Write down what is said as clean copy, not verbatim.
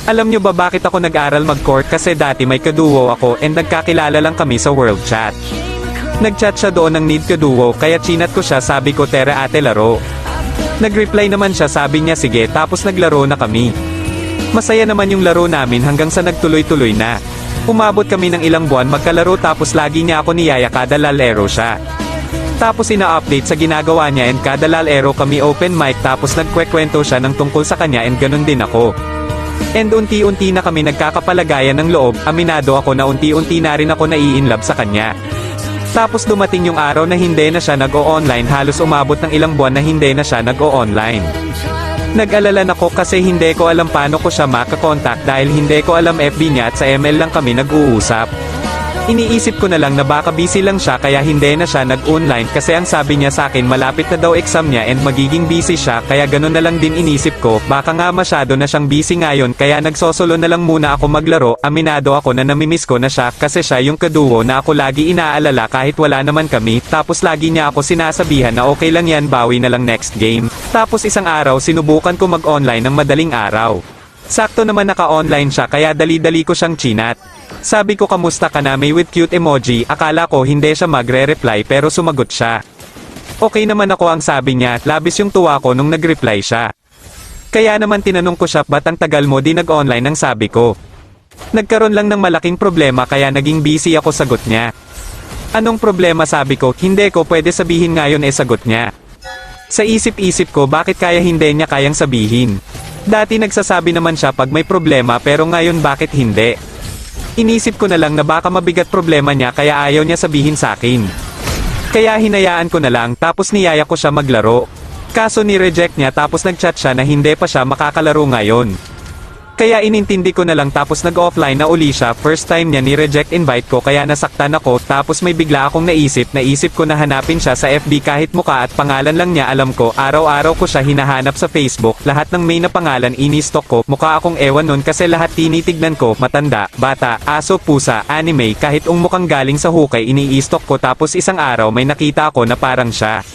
Alam nyo ba bakit ako nag-aral mag-court? Kasi dati may kaduo ako and nagkakilala lang kami sa world chat. Nag-chat siya doon ng need kaduo kaya chinat ko siya, sabi ko tara ate laro. Nag-reply naman siya, sabi niya sige, tapos naglaro na kami. Masaya naman yung laro namin hanggang sa nagtuloy-tuloy na. Umabot kami ng ilang buwan magkalaro tapos lagi niya ako niyaya kada lalero siya. Tapos ina-update sa ginagawa niya and kada lalero kami open mic tapos nagkwekwento siya ng tungkol sa kanya and ganun din ako. And unti-unti na kami nagkakapalagayan ng loob, aminado ako na unti-unti na rin ako nai-inlove sa kanya. Tapos dumating yung araw na hindi na siya nag-o-online, halos umabot ng ilang buwan na hindi na siya nag-o-online. Nag-alala na ako kasi hindi ko alam paano ko siya makakontakt dahil hindi ko alam FB niya at sa ML lang kami nag-uusap. Iniisip ko na lang na baka busy lang siya kaya hindi na siya nag-online kasi ang sabi niya sa akin malapit na daw exam niya and magiging busy siya kaya ganun na lang din inisip ko, baka nga masyado na siyang busy ngayon kaya nagsosolo na lang muna ako maglaro. Aminado ako na namimiss ko na siya kasi siya yung kaduo na ako lagi inaalala kahit wala naman kami, tapos lagi niya ako sinasabihan na okay lang yan, bawi na lang next game. Tapos isang araw sinubukan ko mag-online ng madaling araw. Sakto naman naka-online siya kaya dali-dali ko siyang chinat. Sabi ko kamusta ka na, may with cute emoji, akala ko hindi siya magre-reply pero sumagot siya. Okay naman ako ang sabi niya, labis yung tuwa ko nung nag-reply siya. Kaya naman tinanong ko siya, ba't ang tagal mo di nag-online ang sabi ko. Nagkaroon lang ng malaking problema kaya naging busy ako, sagot niya. Anong problema, sabi ko, hindi ko pwede sabihin ngayon sagot niya. Sa isip-isip ko bakit kaya hindi niya kayang sabihin. Dati nagsasabi naman siya pag may problema pero ngayon bakit hindi? Inisip ko na lang na baka mabigat problema niya kaya ayaw niya sabihin sa akin. Kaya hinayaan ko na lang tapos niyaya ko siya maglaro. Kaso ni-reject niya tapos nag-chat siya na hindi pa siya makakalaro ngayon. Kaya inintindi ko na lang tapos nag-offline na uli siya. First time niya ni-reject invite ko kaya nasaktan ako tapos may bigla akong naisip ko na hanapin siya sa FB kahit muka at pangalan lang niya alam ko. Araw-araw ko siya hinahanap sa Facebook, lahat ng may na pangalan ini-stalk ko. Mukha akong ewan nun kasi lahat tinitignan ko, matanda, bata, aso, pusa, anime, kahit mukhang galing sa hukay ini-stalk ko tapos isang araw may nakita ako na parang siya.